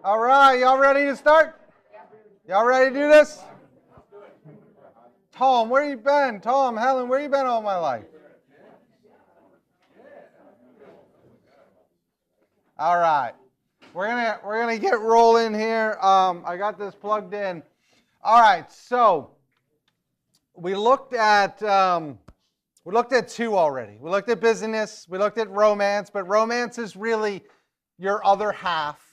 All right, y'all ready to start? Y'all ready to do this? Tom, where you been? Tom, Helen, where you been all my life? All right, we're gonna get rolling here. I got this plugged in. All right, so we looked at two already. We looked at business. We looked at romance, but romance is really your other half.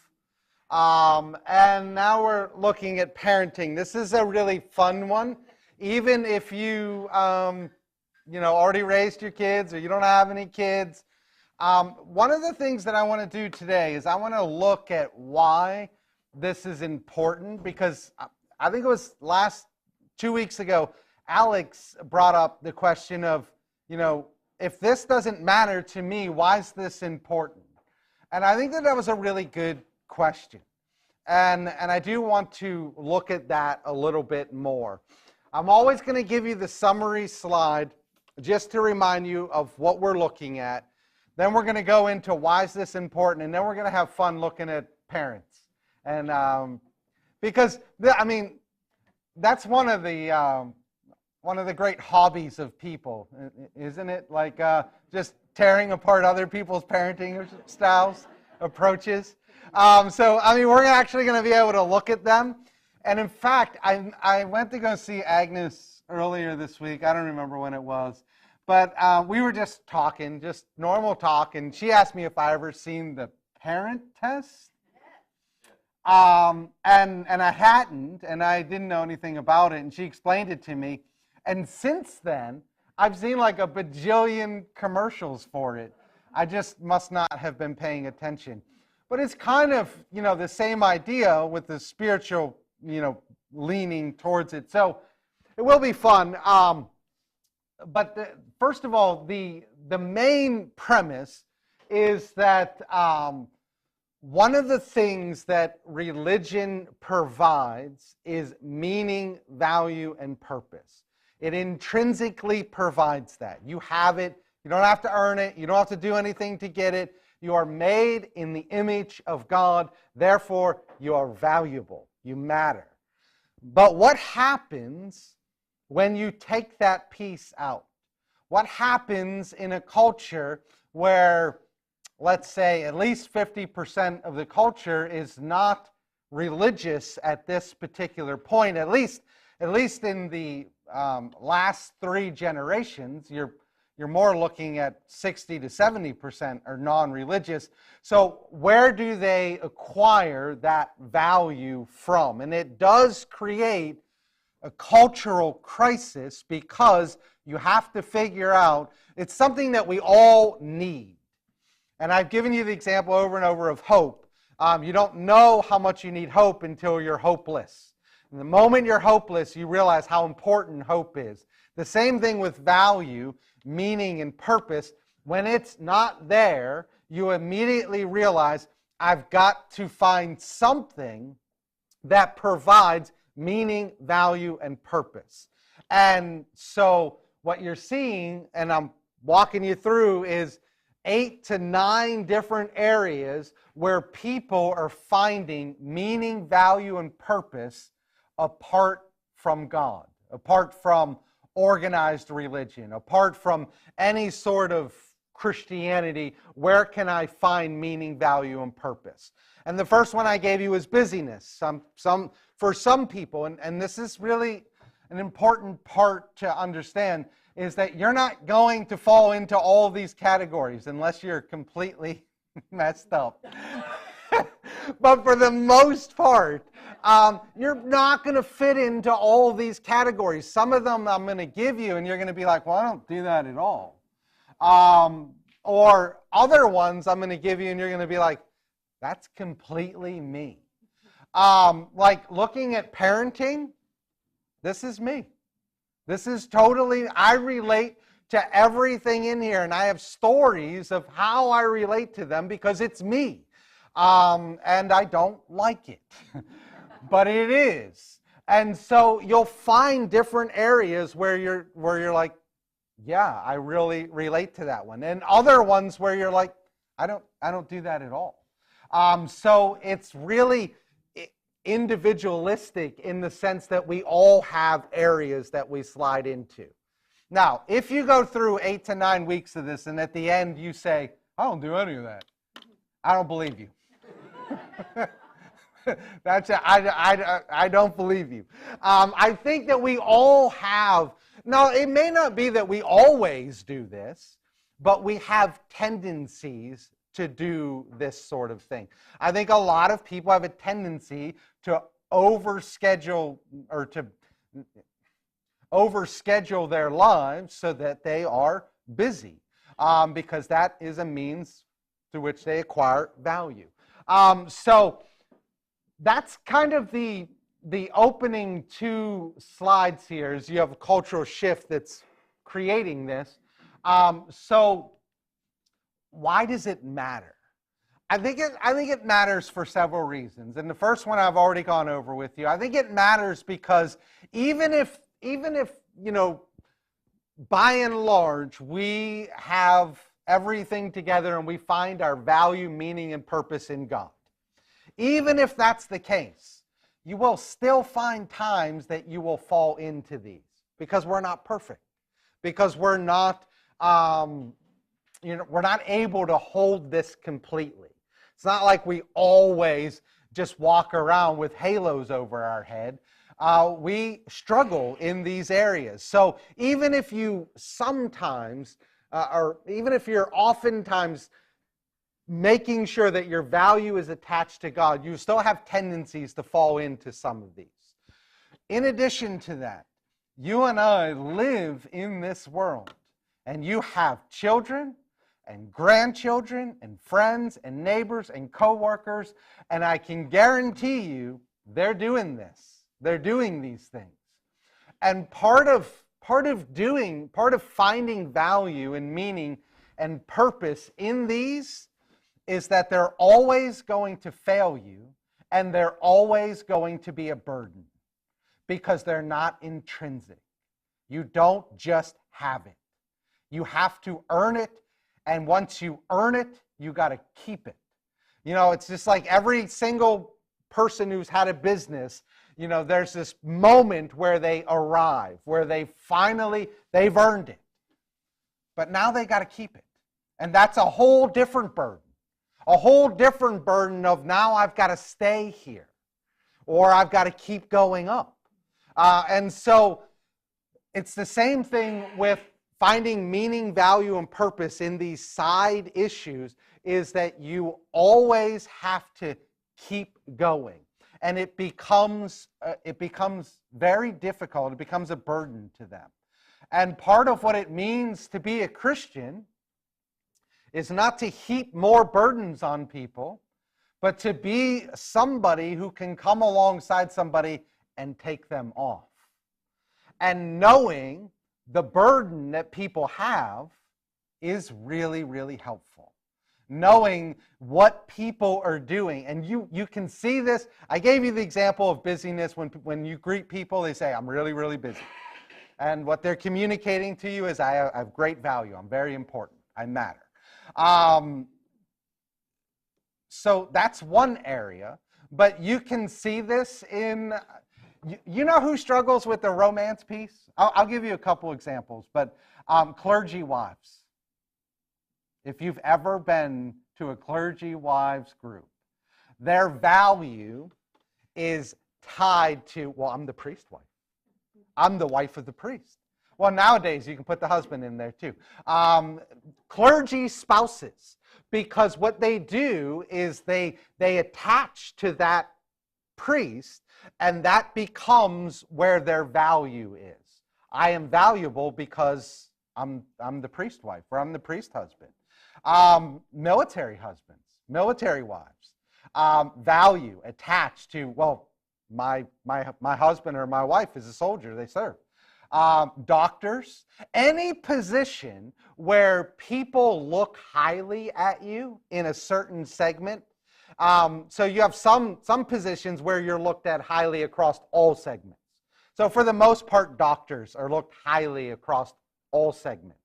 And now we're looking at parenting. This is a really fun one. Even if you, already raised your kids or you don't have any kids. One of the things that I want to do today is I want to look at why this is important, because I think it was 2 weeks ago, Alex brought up the question of, if this doesn't matter to me, why is this important? And I think that was a really good question. And I do want to look at that a little bit more. I'm always going to give you the summary slide just to remind you of what we're looking at. Then we're going to go into why is this important, and then we're going to have fun looking at parents. And because that's one of the great hobbies of people, isn't it? Like just tearing apart other people's parenting styles, approaches. We're actually going to be able to look at them. And in fact, I went to go see Agnes earlier this week. I don't remember when it was. But we were just talking, just normal talk. And she asked me if I ever seen the parent test. And I hadn't, and I didn't know anything about it. And she explained it to me. And since then, I've seen like a bajillion commercials for it. I just must not have been paying attention. But it's kind of, the same idea with the spiritual, leaning towards it. So it will be fun. First of all, the main premise is that one of the things that religion provides is meaning, value, and purpose. It intrinsically provides that. You have it. You don't have to earn it. You don't have to do anything to get it. You are made in the image of God. Therefore, you are valuable. You matter. But what happens when you take that piece out? What happens in a culture where, let's say, at least 50% of the culture is not religious at this particular point? At least in the last 3 generations, you're more looking at 60 to 70% are non-religious. So where do they acquire that value from? And it does create a cultural crisis, because you have to figure out, it's something that we all need. And I've given you the example over and over of hope. You don't know how much you need hope until you're hopeless. And the moment you're hopeless, you realize how important hope is. The same thing with value, meaning, and purpose. When it's not there, you immediately realize, I've got to find something that provides meaning, value, and purpose. And so what you're seeing, and I'm walking you through, is 8 to 9 different areas where people are finding meaning, value, and purpose apart from God, apart from organized religion, apart from any sort of Christianity. Where can I find meaning, value, and purpose? And the first one I gave you is busyness. For some people, and this is really an important part to understand, is that you're not going to fall into all these categories unless you're completely messed up. But for the most part, you're not going to fit into all these categories. Some of them I'm going to give you, and you're going to be like, well, I don't do that at all. Or other ones I'm going to give you, and you're going to be like, that's completely me. Like looking at parenting, this is me. This is totally, I relate to everything in here, and I have stories of how I relate to them because it's me. And I don't like it, but it is. And so you'll find different areas where you're like, yeah, I really relate to that one. And other ones where you're like, I don't do that at all. So it's really individualistic in the sense that we all have areas that we slide into. Now, if you go through 8 to 9 weeks of this and at the end you say, I don't do any of that, I don't believe you. I don't believe you. I think that we all have, now it may not be that we always do this, but we have tendencies to do this sort of thing. I think a lot of people have a tendency to overschedule their lives so that they are busy, because that is a means through which they acquire value. So that's kind of the opening 2 slides here. Is you have a cultural shift that's creating this. So why does it matter? I think it matters for several reasons. And the first one I've already gone over with you. I think it matters because even if you know, by and large, we have everything together and we find our value, meaning, and purpose in God. Even if that's the case, you will still find times that you will fall into these because we're not perfect, because we're not, we're not able to hold this completely. It's not like we always just walk around with halos over our head. We struggle in these areas. So even if you sometimes, or even if you're oftentimes making sure that your value is attached to God, you still have tendencies to fall into some of these. In addition to that, you and I live in this world, and you have children and grandchildren and friends and neighbors and coworkers, and I can guarantee you they're doing this. They're doing these things. And part of finding value and meaning and purpose in these is that they're always going to fail you, and they're always going to be a burden because they're not intrinsic. You don't just have it. You have to earn it, and once you earn it, you got to keep it. You know, it's just like every single person who's had a business, you know, there's this moment where they arrive, where they've earned it. But now they got to keep it. And that's a whole different burden. A whole different burden of now I've got to stay here, or I've got to keep going up. And so it's the same thing with finding meaning, value, and purpose in these side issues, is that you always have to keep going. And it becomes very difficult. It becomes a burden to them. And part of what it means to be a Christian is not to heap more burdens on people, but to be somebody who can come alongside somebody and take them off. And knowing the burden that people have is really, really helpful. Knowing what people are doing. And you can see this. I gave you the example of busyness. When you greet people, they say, I'm really, really busy. And what they're communicating to you is, I have great value. I'm very important. I matter. So that's one area. But you can see this in, you know who struggles with the romance piece? I'll give you a couple examples. But clergy wives. If you've ever been to a clergy wives group, their value is tied to, well, I'm the priest wife. I'm the wife of the priest. Well, nowadays you can put the husband in there too. Clergy spouses, because what they do is they attach to that priest, and that becomes where their value is. I am valuable because I'm the priest wife, or I'm the priest husband. Military husbands, military wives, value attached to, well, my husband or my wife is a soldier, they serve. Doctors, any position where people look highly at you in a certain segment. So you have some positions where you're looked at highly across all segments. So for the most part, doctors are looked highly across all segments.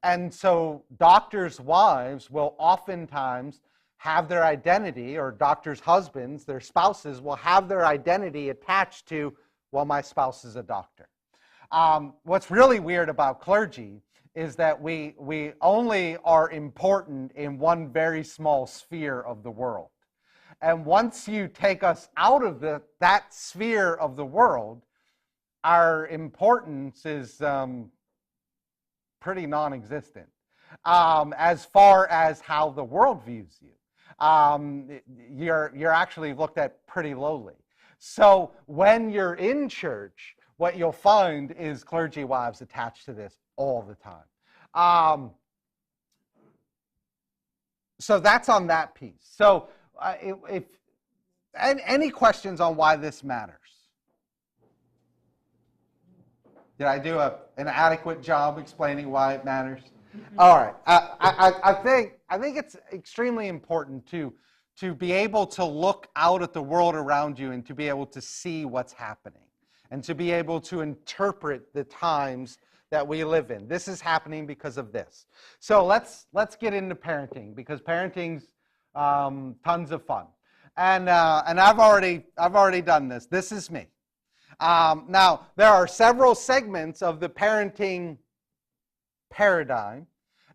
And so doctors' wives will oftentimes have their identity, or doctors' husbands, their spouses, will have their identity attached to, well, my spouse is a doctor. What's really weird about clergy is that we only are important in one very small sphere of the world. And once you take us out of that sphere of the world, our importance is pretty non-existent as far as how the world views you. You're actually looked at pretty lowly. So when you're in church, what you'll find is clergy wives attached to this all the time. So that's on that piece. So if any questions on why this matters? Did I do an adequate job explaining why it matters? All right. I think it's extremely important to be able to look out at the world around you and to be able to see what's happening and to be able to interpret the times that we live in. This is happening because of this. So let's get into parenting, because parenting's tons of fun. And I've already done this. This is me. Now, there are several segments of the parenting paradigm,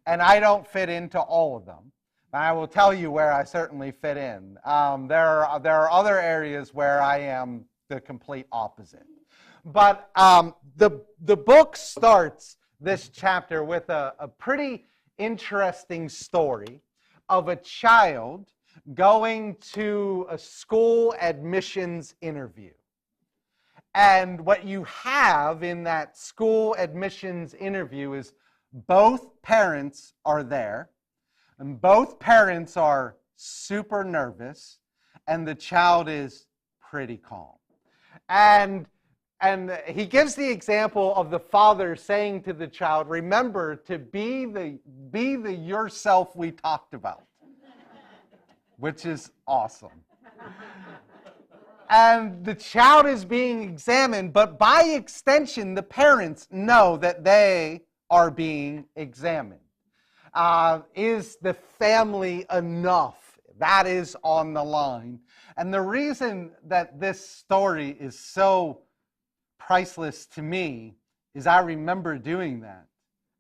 and I don't fit into all of them. I will tell you where I certainly fit in. There are other areas where I am the complete opposite. But the book starts this chapter with a pretty interesting story of a child going to a school admissions interview. And what you have in that school admissions interview is both parents are there, and both parents are super nervous, and the child is pretty calm. And he gives the example of the father saying to the child, remember to be the yourself we talked about, which is awesome. And the child is being examined, but by extension, the parents know that they are being examined. Is the family enough? That is on the line. And the reason that this story is so priceless to me is I remember doing that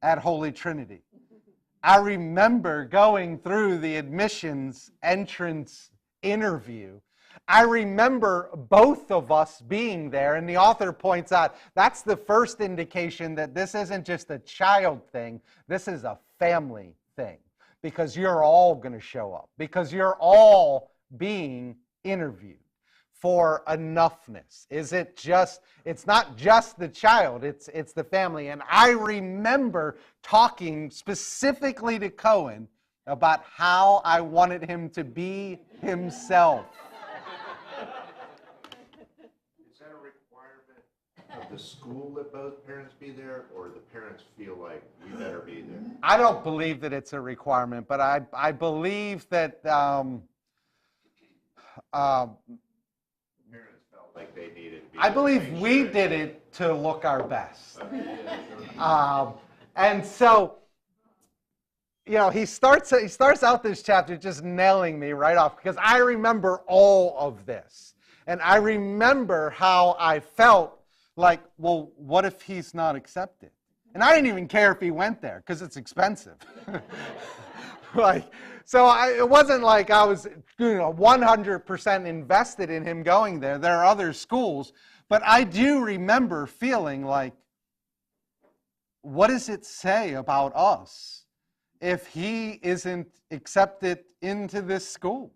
at Holy Trinity. I remember going through the admissions entrance interview. I remember both of us being there, and the author points out that's the first indication that this isn't just a child thing, this is a family thing, because you're all going to show up, because you're all being interviewed for enoughness. It's not just the child, it's the family. And I remember talking specifically to Cohen about how I wanted him to be himself. The school that both parents be there, or the parents feel like we better be there? I don't believe that it's a requirement, but I believe that parents felt like they needed to be I believe we did it to look our best. And so, he starts out this chapter just nailing me right off, because I remember all of this. And I remember how I felt like, well, what if he's not accepted? And I didn't even care if he went there, because it's expensive. It wasn't like I was 100% invested in him going there. There are other schools. But I do remember feeling like, what does it say about us if he isn't accepted into this school?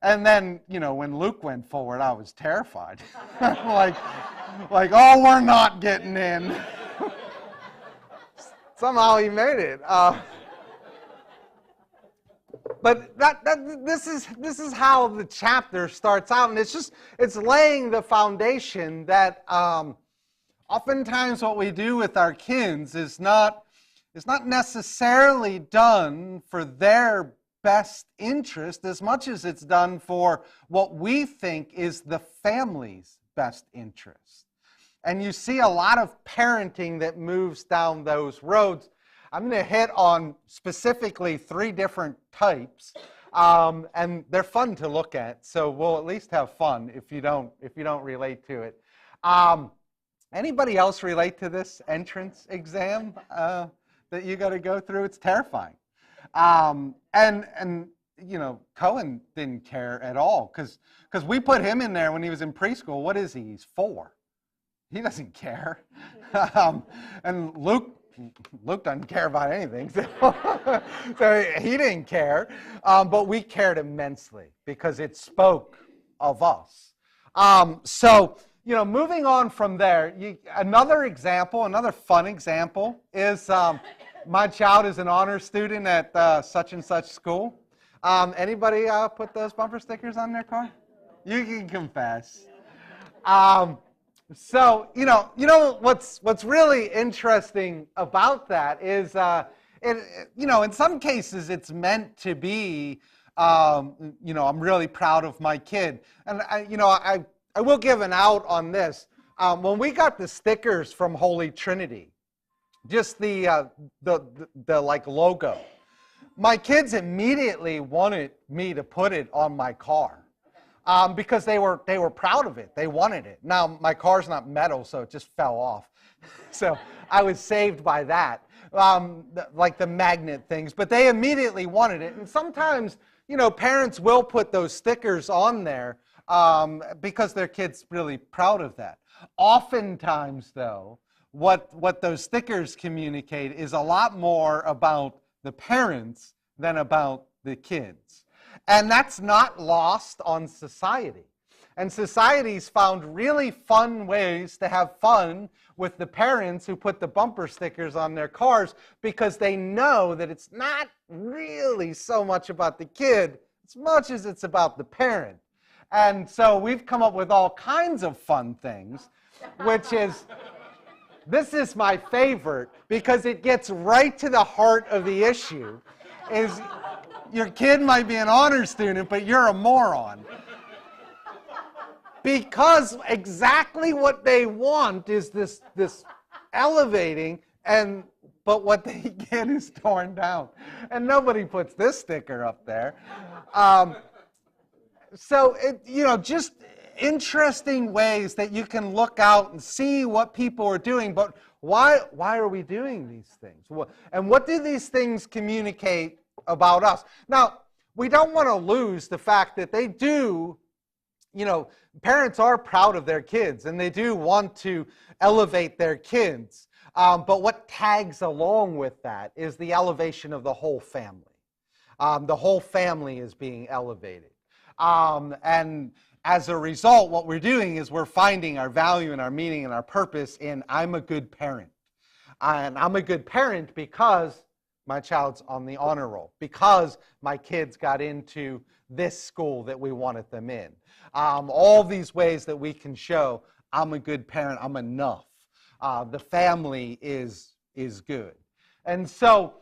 And then, when Luke went forward, I was terrified. like, oh, we're not getting in. Somehow he made it. But this is how the chapter starts out, and it's laying the foundation that oftentimes what we do with our kids is not necessarily done for their best interest as much as it's done for what we think is the family's best interest. And you see a lot of parenting that moves down those roads. I'm going to hit on specifically 3 different types. And they're fun to look at. So we'll at least have fun if you don't relate to it. Anybody else relate to this entrance exam that you got to go through? It's terrifying. And you know, Cohen didn't care at all because we put him in there when he was in preschool. What is he? He's 4. He doesn't care. And Luke doesn't care about anything, so he didn't care. But we cared immensely because it spoke of us. So, you know, moving on from there, another example, another fun example is my child is an honor student at such and such school. Anybody put those bumper stickers on their car? You can confess. So you know what's really interesting about that is you know, in some cases it's meant to be you know, I'm really proud of my kid, and I will give an out on this. When we got the stickers from Holy Trinity, just the like logo, my kids immediately wanted me to put it on my car. Because they were proud of it. They wanted it. Now, my car's not metal, so it just fell off. So I was saved by that, like the magnet things. But they immediately wanted it. And sometimes, you know, parents will put those stickers on there because their kid's really proud of that. Oftentimes, though, what those stickers communicate is a lot more about the parents than about the kids. And that's not lost on society. And society's found really fun ways to have fun with the parents who put the bumper stickers on their cars because they know that it's not really so much about the kid as much as it's about the parent. And so we've come up with all kinds of fun things, which is, this is my favorite because it gets right to the heart of the issue, is your kid might be an honor student, but you're a moron. Because exactly what they want is this elevating, but what they get is torn down. And nobody puts this sticker up there. So, you know, just interesting ways that you can look out and see what people are doing. But why are we doing these things? And what do these things communicate about us? Now, we don't want to lose the fact that they do, you know, parents are proud of their kids and they do want to elevate their kids. But what tags along with that is the elevation of the whole family. The whole family is being elevated. And as a result, what we're doing is we're finding our value and our meaning and our purpose in I'm a good parent. And I'm a good parent because my child's on the honor roll, because my kids got into this school that we wanted them in. All these ways that we can show I'm a good parent, I'm enough. The family is good. And so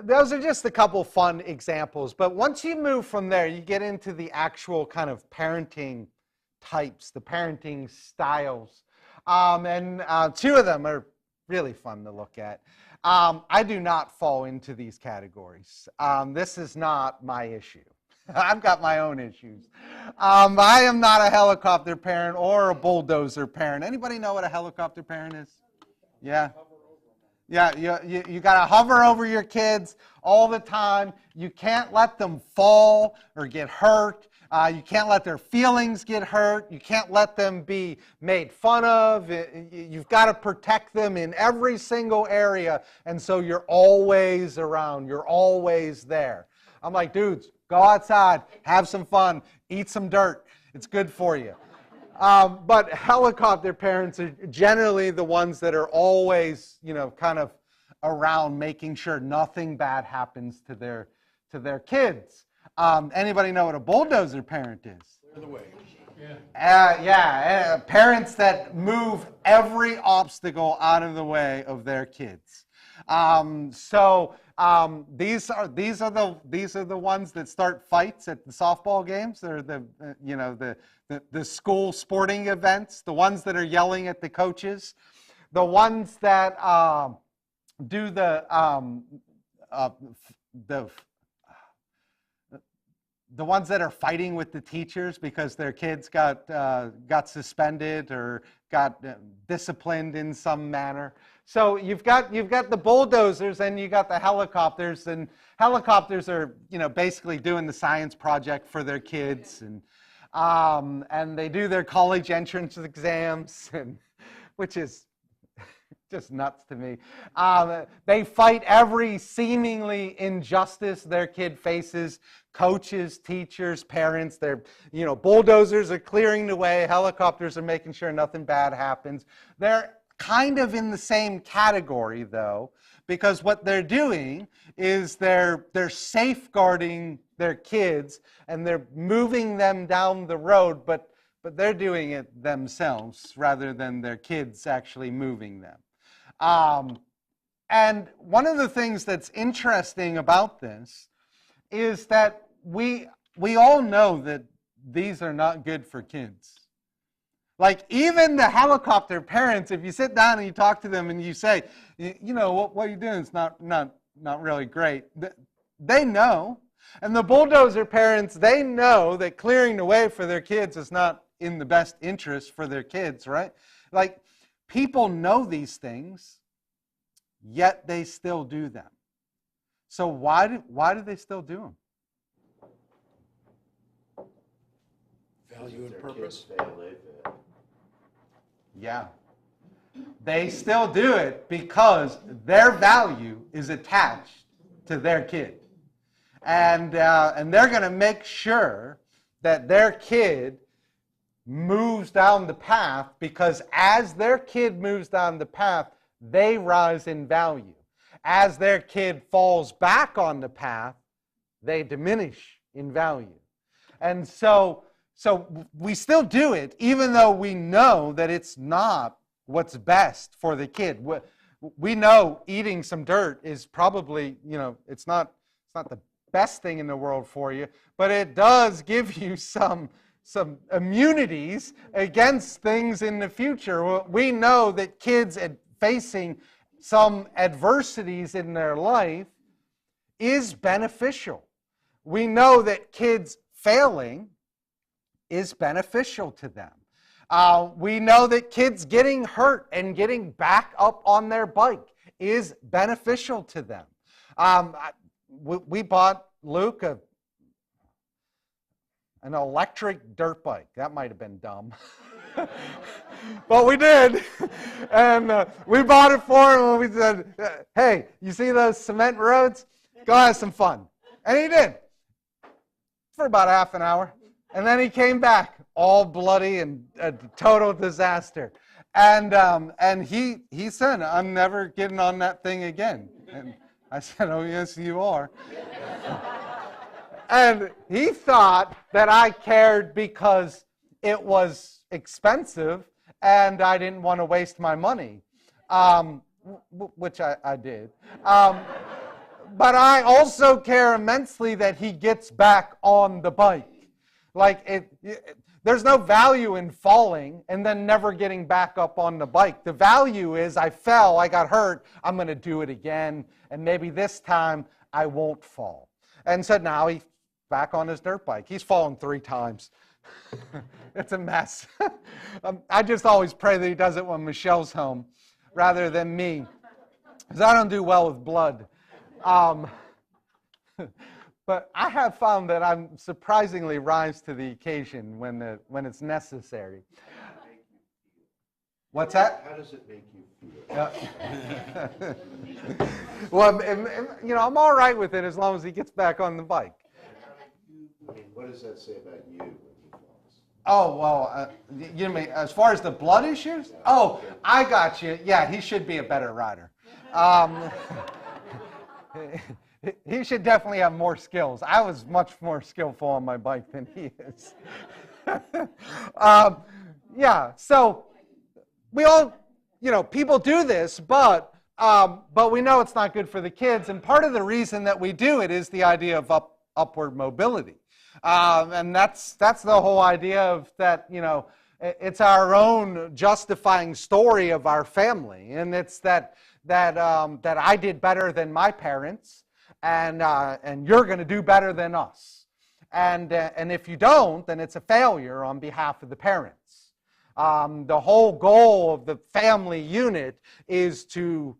those are just a couple fun examples. But once you move from there, you get into the actual kind of parenting types, the parenting styles. And 2 of them are really fun to look at. I do not fall into these categories. This is not my issue. I've got my own issues. I am not a helicopter parent or a bulldozer parent. Anybody know what a helicopter parent is? Yeah. Yeah, you got to hover over your kids all the time. You can't let them fall or get hurt. You can't let their feelings get hurt. You can't let them be made fun of. You've got to protect them in every single area. And so you're always around. You're always there. I'm like, dudes, go outside, have some fun, eat some dirt. It's good for you. But helicopter parents are generally the ones that are always, you know, kind of around making sure nothing bad happens to their kids. Anybody know what a bulldozer parent is? Clear the way. Parents that move every obstacle out of the way of their kids. These are the ones that start fights at the softball games. They're the school sporting events. The ones that are yelling at the coaches. The ones that do the the ones that are fighting with the teachers because their kids got suspended or got disciplined in some manner. So you've got the bulldozers and you got the helicopters, and helicopters are basically doing the science project for their kids, and they do their college entrance exams, and which is just nuts to me. They fight every seemingly injustice their kid faces. Coaches, teachers, parents, they're, bulldozers are clearing the way, helicopters are making sure nothing bad happens. They're kind of in the same category, though, because what they're doing is they're safeguarding their kids and they're moving them down the road, but they're doing it themselves rather than their kids actually moving them. And one of the things that's interesting about this is that we all know that these are not good for kids. Like, even the helicopter parents, if you sit down and you talk to them and you say, what you're doing is not really great, they know. And the bulldozer parents, they know that clearing the way for their kids is not in the best interest for their kids, right? Like, people know these things, yet they still do them. So why do they still do them? Value and purpose. Fail, they fail. Yeah. They still do it because their value is attached to their kid. And they're going to make sure that their kid moves down the path, because as their kid moves down the path, they rise in value. As their kid falls back on the path, they diminish in value. And so we still do it, even though we know that it's not what's best for the kid. We know eating some dirt is probably, it's not the best thing in the world for you, but it does give you some immunities against things in the future. We know that kids facing some adversities in their life is beneficial. We know that kids failing is beneficial to them. We know that kids getting hurt and getting back up on their bike is beneficial to them. We bought Luke an electric dirt bike. That might have been dumb. But we did. And we bought it for him and we said, hey, you see those cement roads? Go have some fun. And he did. For about half an hour. And then he came back all bloody and a total disaster. And he said, I'm never getting on that thing again. And I said, oh, yes, you are. And he thought that I cared because it was expensive and I didn't want to waste my money, which I did. But I also care immensely that he gets back on the bike. Like, there's no value in falling and then never getting back up on the bike. The value is I fell, I got hurt, I'm going to do it again, and maybe this time I won't fall. And so now he's back on his dirt bike. He's fallen 3 times. It's a mess. I just always pray that he does it when Michelle's home rather than me, because I don't do well with blood. But I have found that I'm surprisingly rise to the occasion when it's necessary. What's that? How does it make you feel? Well, I'm all right with it as long as he gets back on the bike. I mean, what does that say about you when he falls? Oh, well, you mean as far as the blood issues? Oh, I got you. Yeah, he should be a better rider. He should definitely have more skills. I was much more skillful on my bike than he is. Yeah, so we all, people do this, but we know it's not good for the kids. And part of the reason that we do it is the idea of upward mobility. And that's the whole idea of that, it's our own justifying story of our family. And it's that I did better than my parents. And you're going to do better than us. And if you don't, then it's a failure on behalf of the parents. The whole goal of the family unit is to,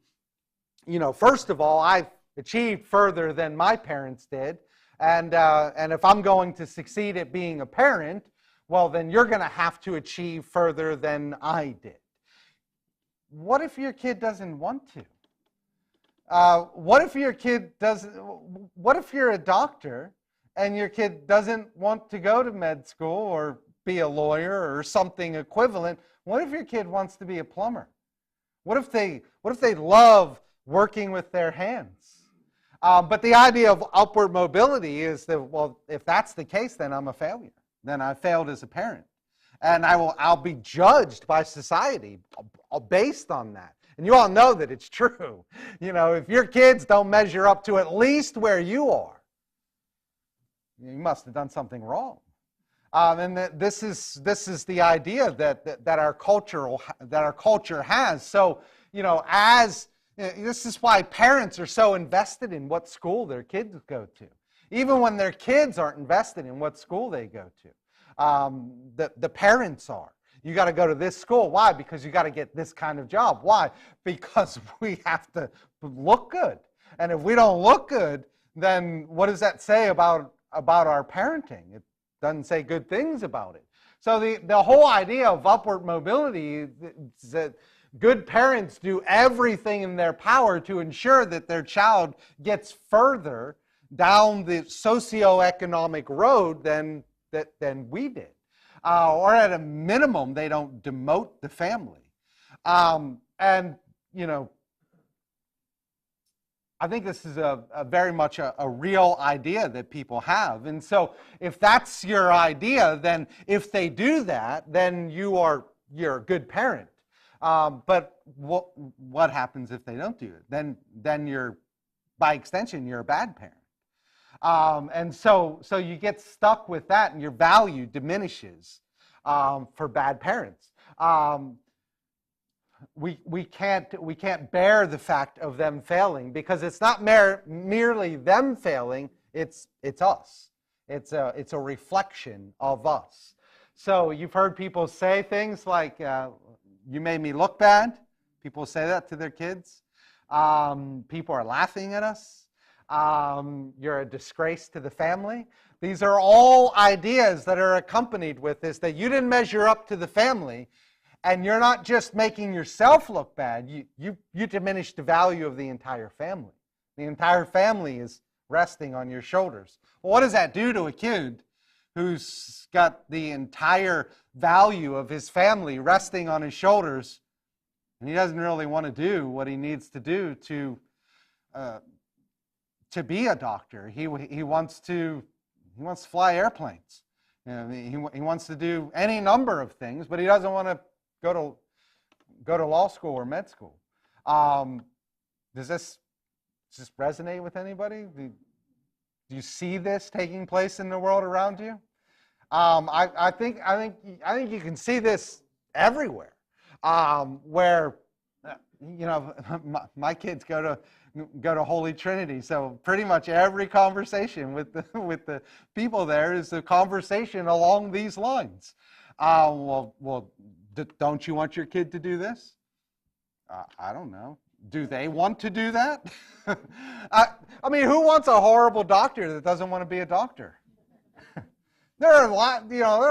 first of all, I've achieved further than my parents did. And if I'm going to succeed at being a parent, well, then you're going to have to achieve further than I did. What if your kid doesn't want to? What if your kid doesn't? What if you're a doctor and your kid doesn't want to go to med school or be a lawyer or something equivalent? What if your kid wants to be a plumber? What if they love working with their hands? But the idea of upward mobility is that, well, if that's the case, then I'm a failure. Then I failed as a parent. And I'll be judged by society based on that. And you all know that it's true. If your kids don't measure up to at least where you are, you must have done something wrong. And this is the idea that our culture has. So, this is why parents are so invested in what school their kids go to, even when their kids aren't invested in what school they go to. The parents are. You got to go to this school. Why? Because you got to get this kind of job. Why? Because we have to look good. And if we don't look good, then what does that say about our parenting? It doesn't say good things about it. So the whole idea of upward mobility is that good parents do everything in their power to ensure that their child gets further down the socioeconomic road than we did. Or at a minimum, they don't demote the family. I think this is a very much a real idea that people have. And so if that's your idea, then if they do that, then you're a good parent. But what happens if they don't do it? Then you're, by extension, you're a bad parent. And so you get stuck with that, and your value diminishes for bad parents. We can't bear the fact of them failing, because it's not merely them failing. It's us. It's a reflection of us. So you've heard people say things like, "You made me look bad." People say that to their kids. People are laughing at us. You're a disgrace to the family. These are all ideas that are accompanied with this, that you didn't measure up to the family, and you're not just making yourself look bad, you diminish the value of the entire family. The entire family is resting on your shoulders. Well, what does that do to a kid who's got the entire value of his family resting on his shoulders, and he doesn't really want to do what he needs to do to be a doctor? He wants to fly airplanes. He wants to do any number of things, but he doesn't want to go to law school or med school. Does this resonate with anybody? Do you see this taking place in the world around you? I think you can see this everywhere. Where my kids go to Holy Trinity, so pretty much every conversation with the people there is a conversation along these lines. Don't you want your kid to do this? I don't know. Do they want to do that? I mean, who wants a horrible doctor that doesn't want to be a doctor? There are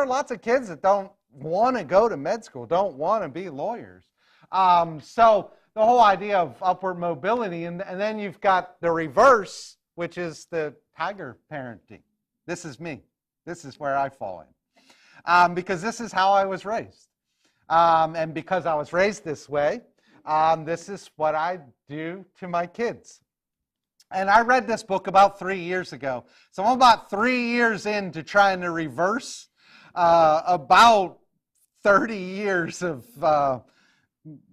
lots of kids that don't want to go to med school, don't want to be lawyers. So the whole idea of upward mobility, and then you've got the reverse, which is the tiger parenting. This is me. This is where I fall in. Because this is how I was raised. And because I was raised this way, this is what I do to my kids. And I read this book about 3 years ago. So I'm about 3 years into trying to reverse about 30 years of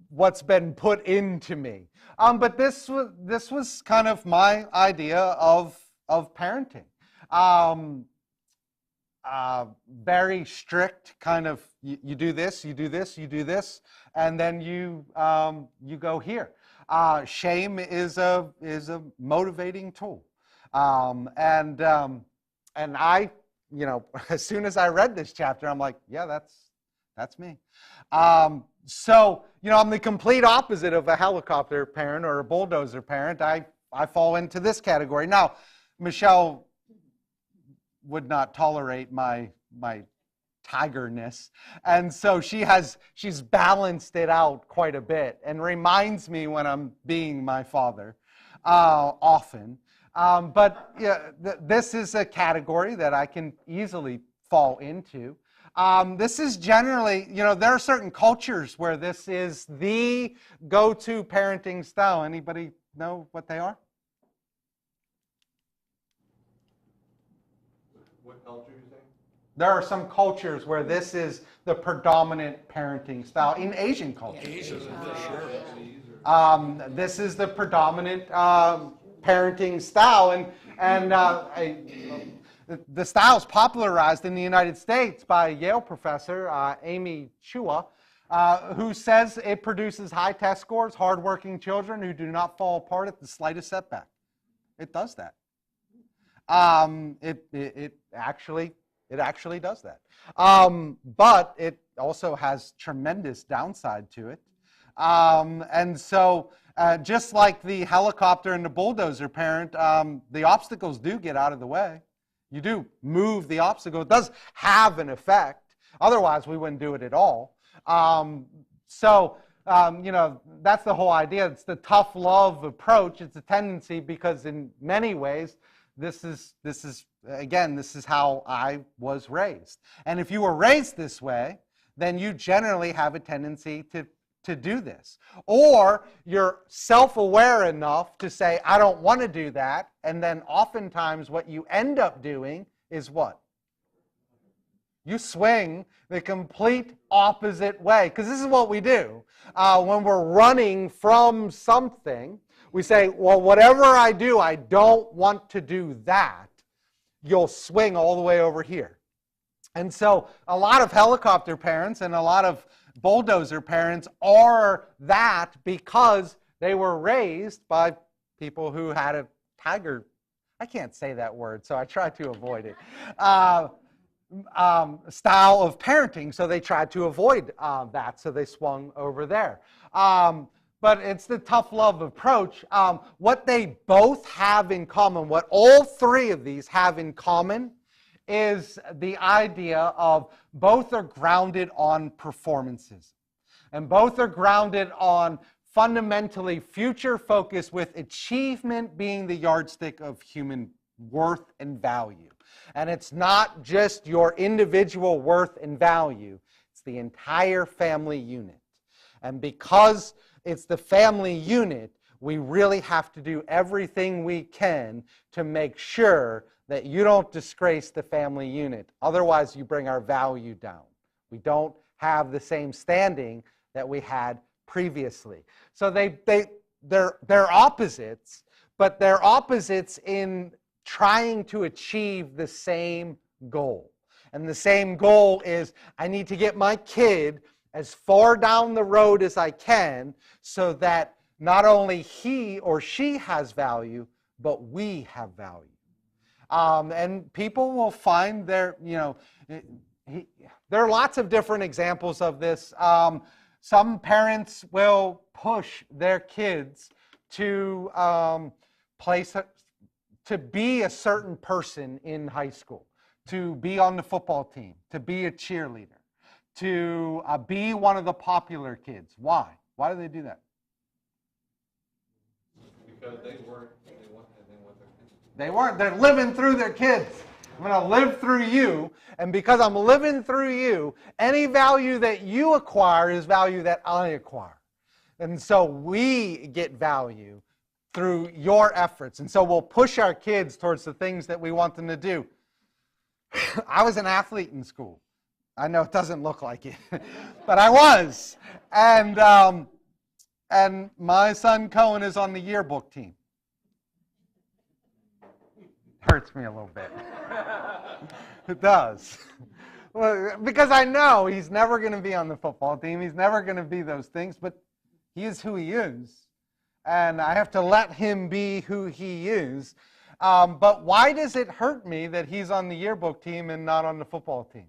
what's been put into me. But this was kind of my idea of parenting. Very strict, kind of, you do this, you do this, you do this, and then you go here. Shame is a motivating tool, and I as soon as I read this chapter, I'm like, yeah, that's me. So, I'm the complete opposite of a helicopter parent or a bulldozer parent. I fall into this category. Now, Michelle would not tolerate my tigerness, and so she's balanced it out quite a bit and reminds me when I'm being my father often. But yeah, this is a category that I can easily fall into. This is generally, there are certain cultures where this is the go-to parenting style. Anybody know what they are? What culture are you saying? There are some cultures where this is the predominant parenting style. In Asian culture. Asia, for sure. This is the predominant parenting style. And the style is popularized in the United States by Yale professor Amy Chua, who says it produces high test scores, hardworking children who do not fall apart at the slightest setback. It does that. It actually does that. But it also has tremendous downside to it. And so just like the helicopter and the bulldozer parent, the obstacles do get out of the way. You do move the obstacle. It does have an effect. Otherwise, we wouldn't do it at all. That's the whole idea. It's the tough love approach. It's a tendency because in many ways, this is how I was raised. And if you were raised this way, then you generally have a tendency to do this. Or you're self-aware enough to say, I don't want to do that. And then oftentimes what you end up doing is what? You swing the complete opposite way. Because this is what we do. When we're running from something, we say, well, whatever I do, I don't want to do that. You'll swing all the way over here. And so a lot of helicopter parents and a lot of bulldozer parents are that because they were raised by people who had a tiger. I can't say that word, so I try to avoid it. Style of parenting, so they tried to avoid that, so they swung over there. But it's the tough love approach. What they both have in common, what all three of these have in common, is the idea of both are grounded on performances. And both are grounded on fundamentally future focus, with achievement being the yardstick of human worth and value. And it's not just your individual worth and value, it's the entire family unit. And because it's the family unit, we really have to do everything we can to make sure that you don't disgrace the family unit. Otherwise, you bring our value down. We don't have the same standing that we had previously. So they're opposites, but they're opposites in trying to achieve the same goal. And the same goal is, I need to get my kid as far down the road as I can so that not only he or she has value, but we have value. And people will find there are lots of different examples of this. Some parents will push their kids to to be a certain person in high school, to be on the football team, to be a cheerleader, to be one of the popular kids. Why? Why do they do that? Because they want their kids. They weren't. They're living through their kids. I'm going to live through you, and because I'm living through you, any value that you acquire is value that I acquire. And so we get value through your efforts. And so we'll push our kids towards the things that we want them to do. I was an athlete in school. I know it doesn't look like it, but I was. And my son Cohen is on the yearbook team. Hurts me a little bit. It does. Well, because I know he's never going to be on the football team. He's never going to be those things, but he is who he is. And I have to let him be who he is. But why does it hurt me that he's on the yearbook team and not on the football team?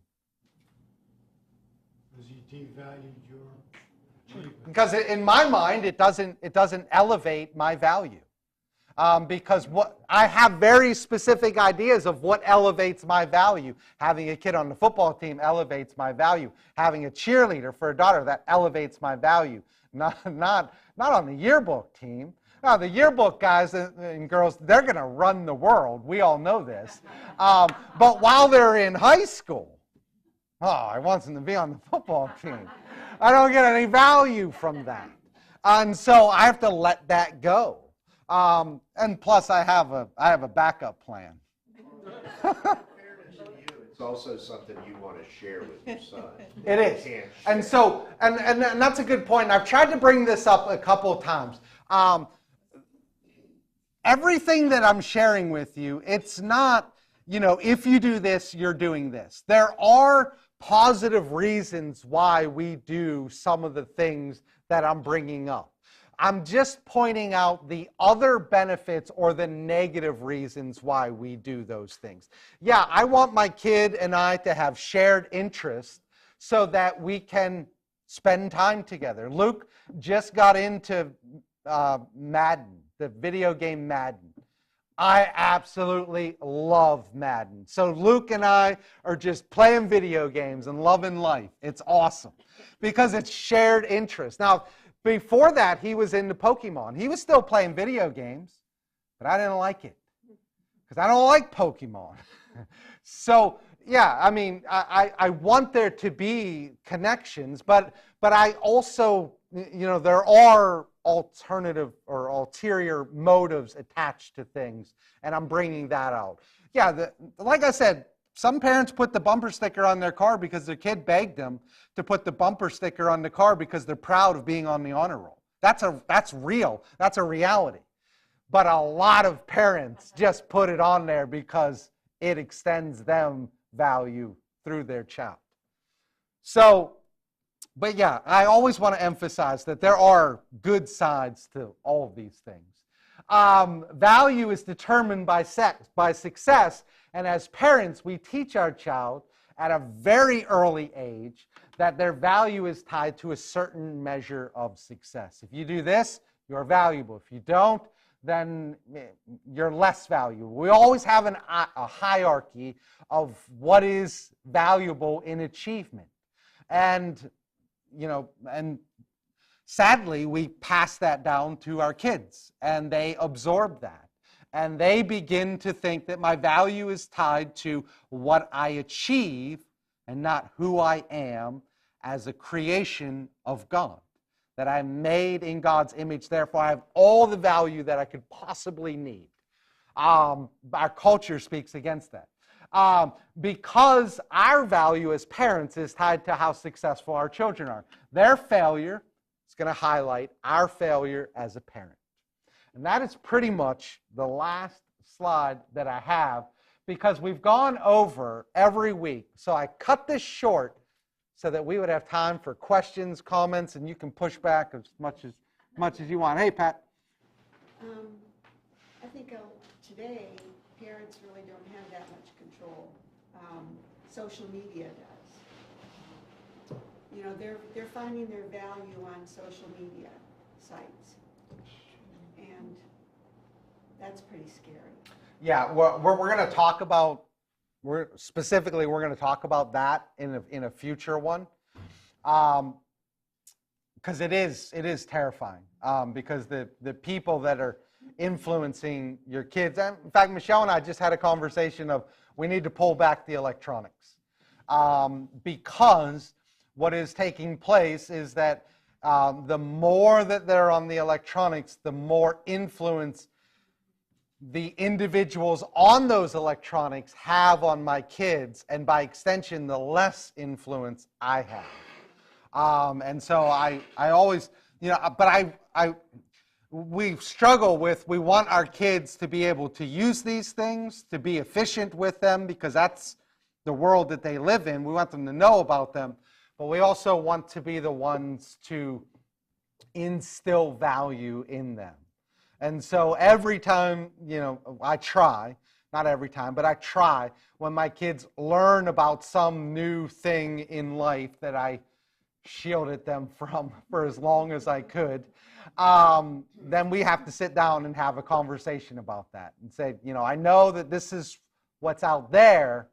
Because he devalued your achievement. Because in my mind, it doesn't elevate my value. Because I have very specific ideas of what elevates my value. Having a kid on the football team elevates my value. Having a cheerleader for a daughter, that elevates my value. Not on the yearbook team. Now, the yearbook guys and girls, they're going to run the world. We all know this. But while they're in high school, I want them to be on the football team. I don't get any value from that. And so I have to let that go. And plus, I have a backup plan. It's also something you want to share with your son. It is. And so, and that's a good point. I've tried to bring this up a couple of times. Everything that I'm sharing with you, it's not, if you do this, you're doing this. There are positive reasons why we do some of the things that I'm bringing up. I'm just pointing out the other benefits or the negative reasons why we do those things. Yeah, I want my kid and I to have shared interests so that we can spend time together. Luke just got into Madden, the video game Madden. I absolutely love Madden. So Luke and I are just playing video games and loving life. It's awesome because it's shared interest. Now, before that, he was into Pokemon. He was still playing video games, but I didn't like it because I don't like Pokemon. So, yeah, I mean, I want there to be connections, but I also, there are alternative or ulterior motives attached to things, and I'm bringing that out. Yeah, like I said, some parents put the bumper sticker on their car because their kid begged them to put the bumper sticker on the car because they're proud of being on the honor roll. That's real. That's a reality. But a lot of parents just put it on there because it extends them value through their child. So, but yeah, I always want to emphasize that there are good sides to all of these things. Value is determined by success, and as parents, we teach our child at a very early age that their value is tied to a certain measure of success. If you do this, you're valuable. If you don't, then you're less valuable. We always have a hierarchy of what is valuable in achievement. And, and sadly, we pass that down to our kids, and they absorb that. And they begin to think that my value is tied to what I achieve and not who I am as a creation of God. That I'm made in God's image, therefore I have all the value that I could possibly need. Our culture speaks against that. Because our value as parents is tied to how successful our children are. Their failure is going to highlight our failure as a parent. And that is pretty much the last slide that I have because we've gone over every week. So I cut this short so that we would have time for questions, comments, and you can push back as much as you want. Hey, Pat. I think today parents really don't have that much control. Social media does. They're finding their value on social media sites. And that's pretty scary. Yeah, we're going to talk about, we're going to talk about that in a future one, because it is terrifying. Because the people that are influencing your kids, and in fact, Michelle and I just had a conversation of we need to pull back the electronics, because what is taking place is that the more that they're on the electronics, the more influence the individuals on those electronics have on my kids, and by extension, the less influence I have. And so I always, but we struggle with, we want our kids to be able to use these things, to be efficient with them, because that's the world that they live in. We want them to know about them. But we also want to be the ones to instill value in them. And so every time, I try, not every time, but I try when my kids learn about some new thing in life that I shielded them from for as long as I could, then we have to sit down and have a conversation about that and say, I know that this is what's out there,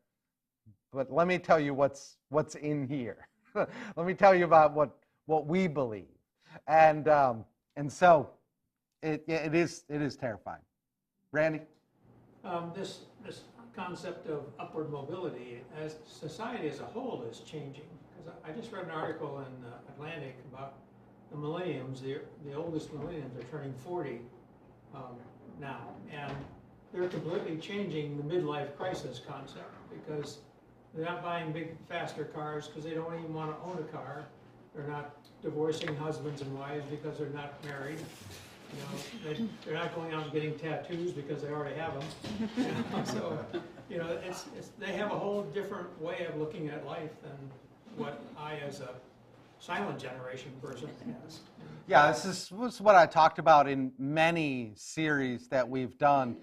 but let me tell you what's in here. Let me tell you about what we believe. And so it is terrifying. Randy? This concept of upward mobility as society as a whole is changing. Because I just read an article in Atlantic about the millenniums. The oldest millenniums are turning 40 now, and they're completely changing the midlife crisis concept because they're not buying big, faster cars because they don't even want to own a car. They're not divorcing husbands and wives because they're not married. They're not going out and getting tattoos because they already have them. So, they have a whole different way of looking at life than what I, as a silent generation person, has. Yeah, this was what I talked about in many series that we've done.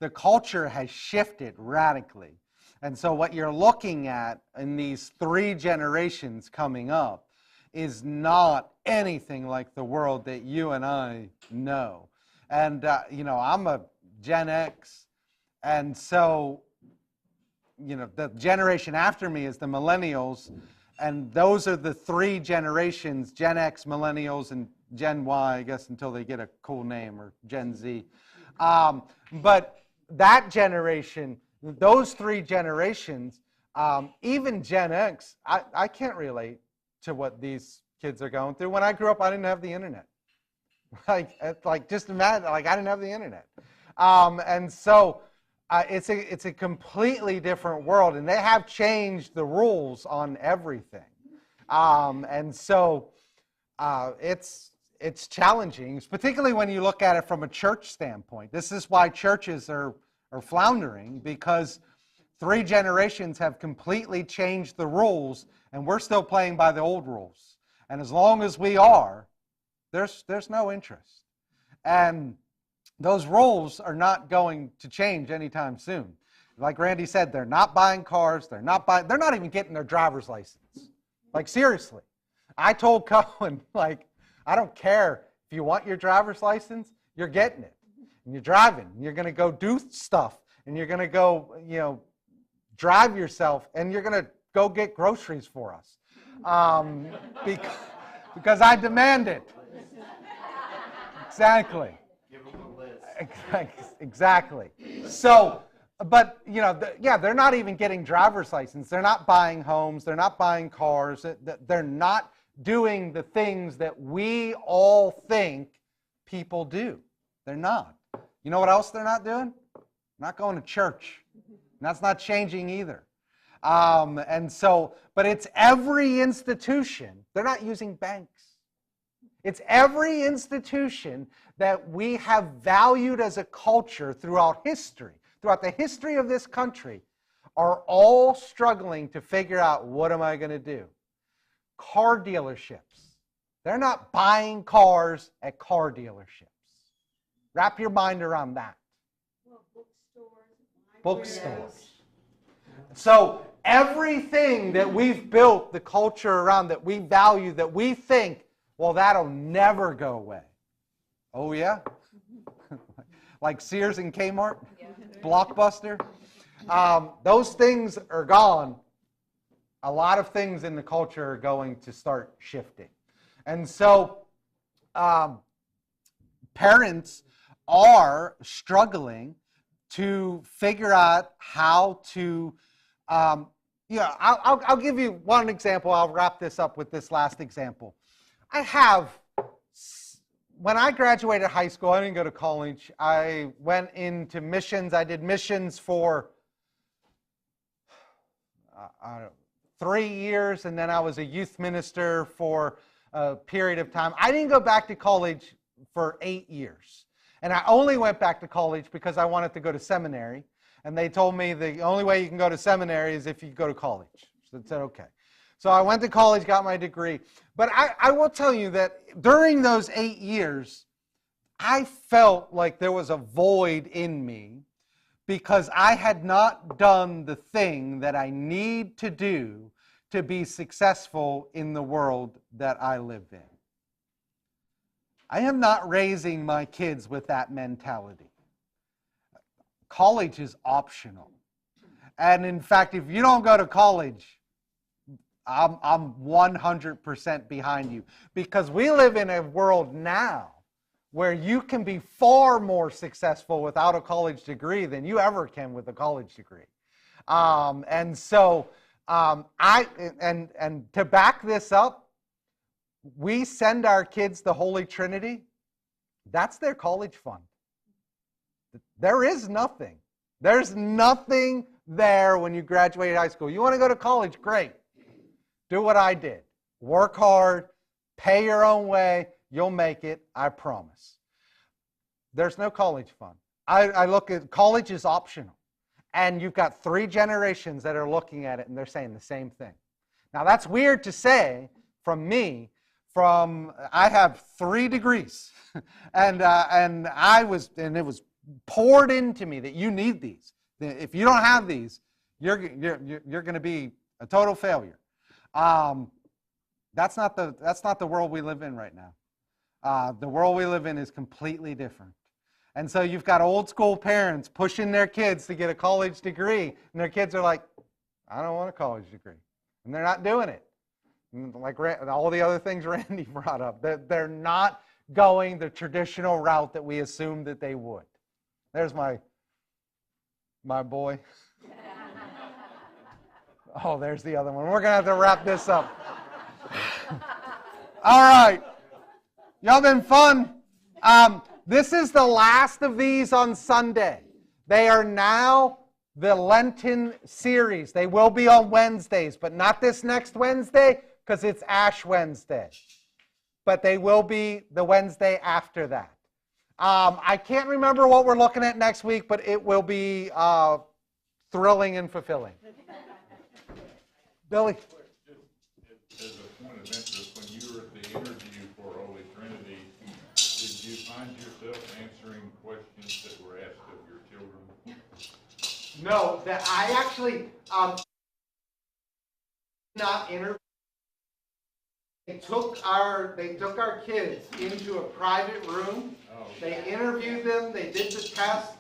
The culture has shifted radically. And so what you're looking at in these 3 generations coming up is not anything like the world that you and I know. And, I'm a Gen X, and so, the generation after me is the millennials, and those are the 3 generations, Gen X, millennials, and Gen Y, I guess, until they get a cool name, or Gen Z. But that generation, those 3 generations, even Gen X, I can't relate to what these kids are going through. When I grew up, I didn't have the internet. Just imagine, I didn't have the internet. And so it's a completely different world, and they have changed the rules on everything. And so it's challenging, particularly when you look at it from a church standpoint. This is why churches are floundering, because 3 generations have completely changed the rules, and we're still playing by the old rules. And as long as we are, there's no interest. And those rules are not going to change anytime soon. Like Randy said, they're not buying cars, they're not even getting their driver's license. Seriously. I told Cohen, I don't care if you want your driver's license, you're getting it. And you're driving, and you're going to go do stuff, and you're going to go, drive yourself, and you're going to go get groceries for us. Because I demand it. Exactly. Give them a list. Exactly. So, but, they're not even getting driver's license. They're not buying homes. They're not buying cars. They're not doing the things that we all think people do. They're not. You know what else they're not doing? Not going to church. And that's not changing either. And so, but it's every institution. They're not using banks. It's every institution that we have valued as a culture throughout history, throughout the history of this country, are all struggling to figure out, what am I going to do? Car dealerships. They're not buying cars at car dealerships. Wrap your mind around that. Well, Bookstores. So everything that we've built the culture around, that we value, that we think, well, that'll never go away. Oh, yeah? Like Sears and Kmart? Yeah. Blockbuster? Those things are gone. A lot of things in the culture are going to start shifting. And so parents are struggling to figure out how to, I'll give you one example. I'll wrap this up with this last example. When I graduated high school, I didn't go to college. I went into missions. I did missions for 3 years, and then I was a youth minister for a period of time. I didn't go back to college for 8 years. And I only went back to college because I wanted to go to seminary. And they told me the only way you can go to seminary is if you go to college. So I said, okay. So I went to college, got my degree. But I will tell you that during those 8 years, I felt like there was a void in me because I had not done the thing that I need to do to be successful in the world that I live in. I am not raising my kids with that mentality. College is optional. And in fact, if you don't go to college, I'm 100% behind you. Because we live in a world now where you can be far more successful without a college degree than you ever can with a college degree. And to back this up, we send our kids the Holy Trinity. That's their college fund. There is nothing. There's nothing there when you graduate high school. You want to go to college? Great. Do what I did. Work hard, pay your own way, you'll make it, I promise. There's no college fund. I look at college is optional. And you've got 3 generations that are looking at it and they're saying the same thing. Now that's weird to say from me. I have 3 degrees, and it was poured into me that you need these. If you don't have these, you're going to be a total failure. That's not the world we live in right now. The world we live in is completely different. And so you've got old school parents pushing their kids to get a college degree, and their kids are like, I don't want a college degree, and they're not doing it. Like all the other things Randy brought up, they're not going the traditional route that we assumed that they would. There's my boy. Oh, there's the other one. We're going to have to wrap this up. All right. Y'all been fun. This is the last of these on Sunday. They are now the Lenten series. They will be on Wednesdays, but not this next Wednesday, because it's Ash Wednesday. But they will be the Wednesday after that. I can't remember what we're looking at next week, but it will be thrilling and fulfilling. Billy? As a point of interest, when you were at the interview for Holy Trinity, did you find yourself answering questions that were asked of your children? No, that I actually not interview. They took our kids into a private room. Oh, okay. They interviewed them. They did the test,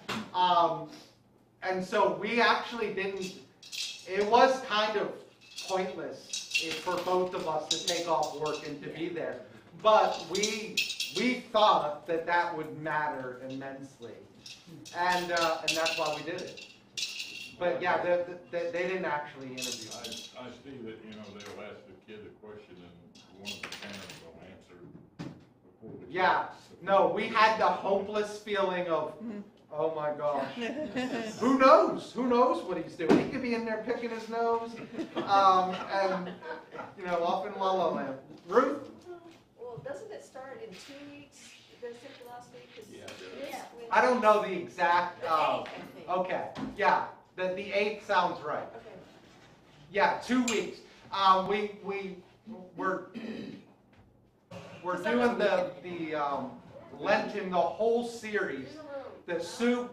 and so we actually didn't. It was kind of pointless for both of us to take off work and to be there, but we thought that would matter immensely, and that's why we did it. But yeah, they didn't actually interview. I see that they'll ask the kid a question and one of the parents will answer before the Yeah, no, we had the hopeless feeling of, oh my gosh, who knows? Who knows what he's doing? He could be in there picking his nose, and off in La La Land. Ruth? Well, doesn't it start in 2 weeks? The Seculosity? Yeah. I don't know the exact. The 8th, I think. Okay, yeah, the 8th sounds right. Okay. Yeah, 2 weeks. We're doing the Lenten, the whole series, the soup,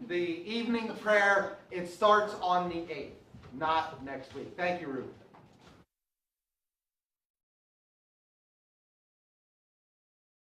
the evening prayer. It starts on the 8th, not next week. Thank you, Ruth.